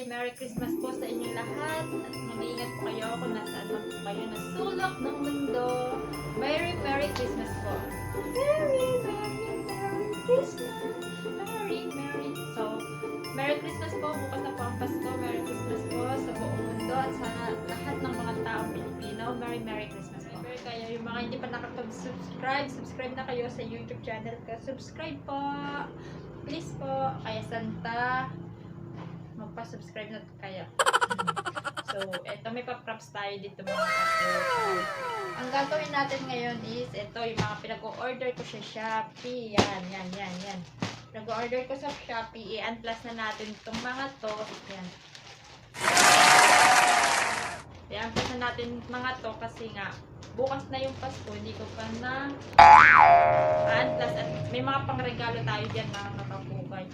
Merry Christmas po sa inyo lahat. At mag-iingat po kayo kung nasaan man po kayo na sulok ng mundo. Merry Christmas po. Merry Christmas. So, Merry Christmas po. Bukas na po ang Pasko. Merry Christmas po sa buong mundo at sa lahat ng mga taong Pilipino. Merry Christmas po. Kaya yung mga hindi pa subscribe na kayo sa YouTube channel ko. Subscribe po. Please po. Kaya Santa, magpa-subscribe na kayo. So, eto may pa-props tayo dito mga kapatid. Ang gagawin natin ngayon is, eto yung mga pinag-order ko sa Shopee. Yan. Pinag-order ko sa Shopee. I-unplus na natin itong mga to. Yan. I-unplus na natin mga to kasi nga, bukas na yung Pasko, hindi ko pa na unplus at may mga pangregalo tayo dyan mga kakakukay.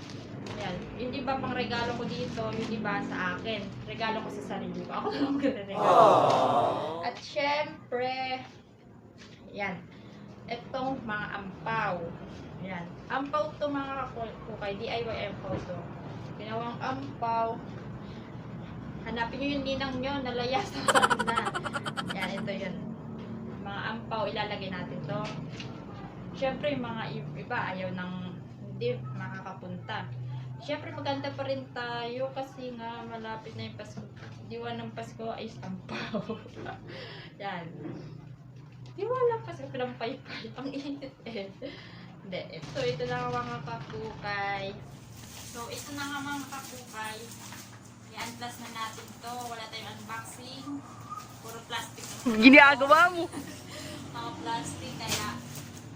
Yan. Yung iba pang regalo ko dito, yung iba sa akin. Regalo ko sa sarili ko. Ako lang magre-regalo. At syempre, yan. Itong mga ampaw. Yan. Ampaw to mga kakukay. DIY ampaw to. Ginawang ampaw. Hanapin nyo yung ninang nyo. Nalayas na. Yan, ito yun. Mga ampaw, ilalagay natin to. Syempre, yung mga iba ayaw ng hindi makakapunta. Syempre, maganda pa rin tayo kasi nga malapit na yung Pasko. Diwan ng Pasko ay sampaw. Yan. Diwan ng Pasko, pinampay-pay. Ang init eh. Hindi. Ito na nga mga kakukay. So, ito na nga mga kakukay. I-unplus na natin to. Wala tayong unboxing. Puro plastic. Ginagawa mo! Mga plastic. Kaya,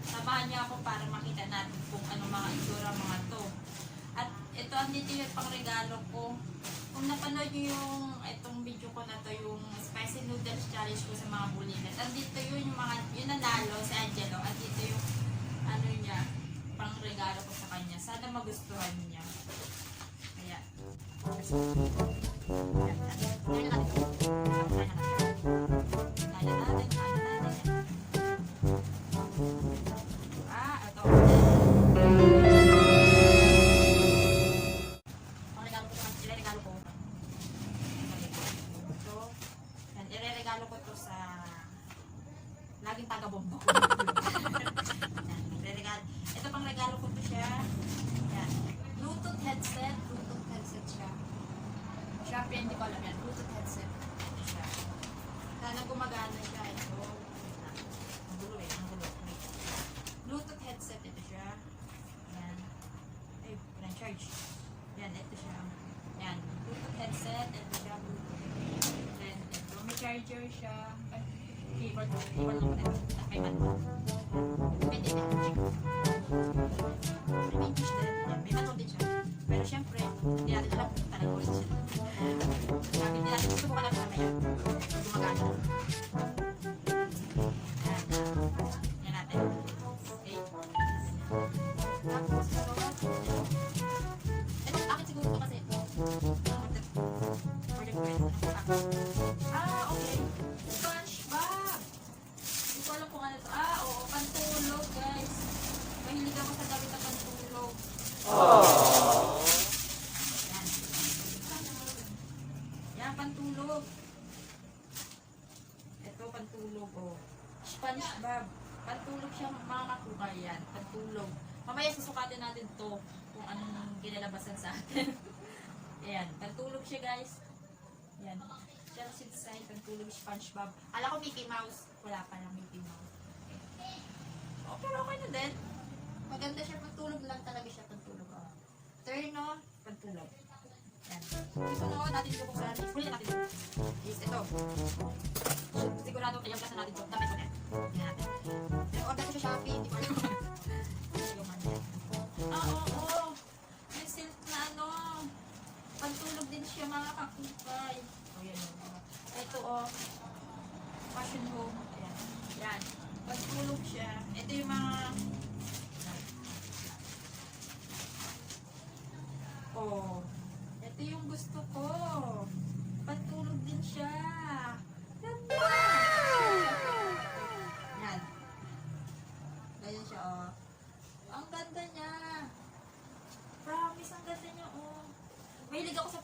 samahan niyo ako para makita natin kung ano mga itsura mga to. At ito, andito yung pangregalo ko. Kung napanood nyo yung itong video ko na to, yung spicy noodles challenge ko sa mga bulikat. Andito yung mga, yung nanalo si Angelo. At dito yung, ano niya, pangregalo ko sa kanya. Sana magustuhan niya. Kaya, laging taga-bombo. Ito pang regalo ko to siya. Yan. Bluetooth headset siya. Shopee, hindi ko alam yan. Bluetooth headset. Ito siya. Sana gumagana siya. Ito. Ang gulo. Bluetooth headset. Ito siya. Yan. Ay, pinang-charge. Yan, ito siya. Yan. Bluetooth headset. Ito siya. Bluetooth. Then, ito. May charger siya. Keyboard lang po ito. May manual. Pwede din. May English din. May manual din siya. Pero syempre, hindi natin alam kung talagang oras siya. Sabi hindi natin susubukan natin mamaya. Gumagana. Yan natin. Okay. Tapos, ito, akin siguro ito kasi. Okay. Alam kung ano ito. Oo. Pantulog, guys. Mahilig ako sa gamit na pantulog. Yan, pantulog. Ito, pantulog, SpongeBob. Pantulog siya, mga kakukay yan. Pantulog. Mamaya susukatin natin to kung anong ginalabasan sa atin. Ayan, pantulog siya, guys. Yan. Chelsea side, pantulog SpongeBob. Ala ko Mickey Mouse. Wala pa lang Mickey Mouse. Oh, pero okay na din. Maganda siya, pantulog lang talaga siya, pantulog. Turn on, pantulog. Yan. Ito na natin ito kung saan. Huli natin ito. Is ito. Sigurado kaya kasi natin ito. Damit ko na. Tingnan natin. Pero order ko sa Shopee. Hindi ko alam. Oo. May silk na ano. Pantulog din siya mga kakukay. O yan. Ito fashion home. Ayan. Yan. Pagtulog siya. Ito yung mga ito yung gusto ko. Pagtulog din siya. Ganda. Yan. Ganyan siya Ang ganda niya. Promise, ang ganda niya Mahilig ako sa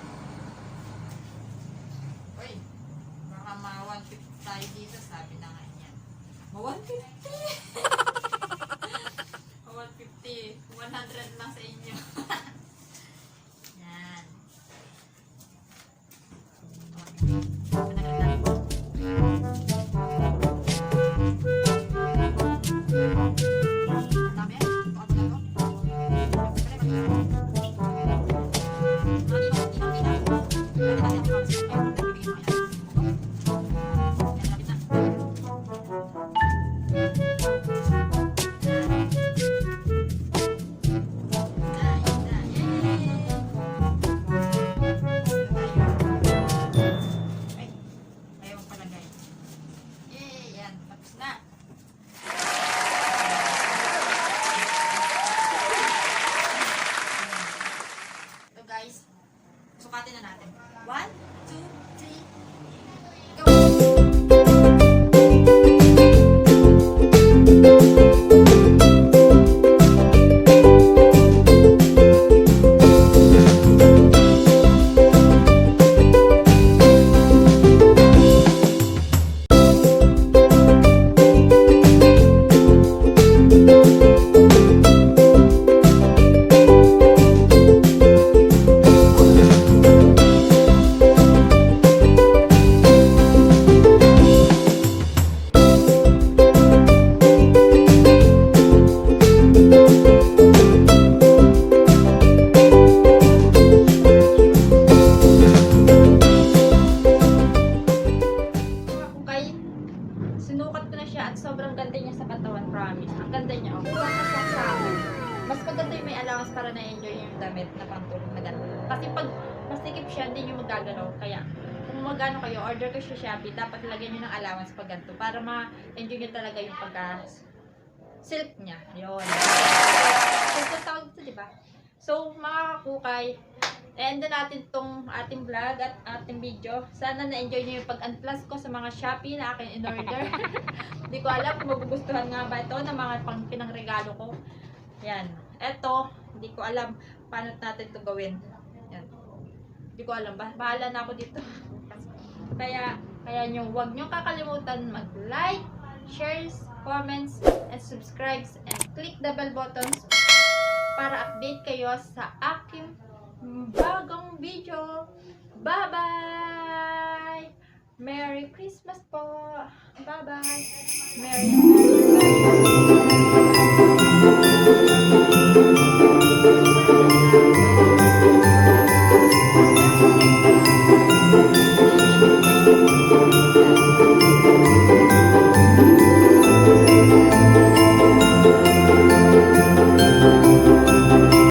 tayo dito, sabi na nga niya. 150! 150. 100 lang sa inyo. Yan. Sukatin na natin. 1, sinukat ko na siya at sobrang ganda niya sa katawan, promise. Ang ganda niya. Oh. Kung siya sa akin, mas maganda yung may allowance para na-enjoy yung damit na pangtulog na ganda. Kasi pag masikip siya, hindi nyo magagalaw. Kaya, kung magano kayo, order ko siya Shopee, dapat lagyan nyo ng allowance pag ganito para ma-enjoy nyo talaga yung pagka-silk niya. Yun. Silk ang tawag ito, diba? So, mga kukay, end na natin itong ating vlog at ating video. Sana na-enjoy nyo yung pag-unplus ko sa mga Shopee na akin in-order. Hindi ko alam kung magugustuhan nga ba ito ng mga pinangregalo ko. Yan. Eto, hindi ko alam paano natin ito gawin. Yan. Hindi ko alam. Bahala na ako dito. Kaya nyo, huwag nyo kakalimutan mag-like, shares, comments, and subscribes, and click the bell buttons para update kayo sa aking bagong video. Bye-bye! Merry Christmas po! Bye-bye! Merry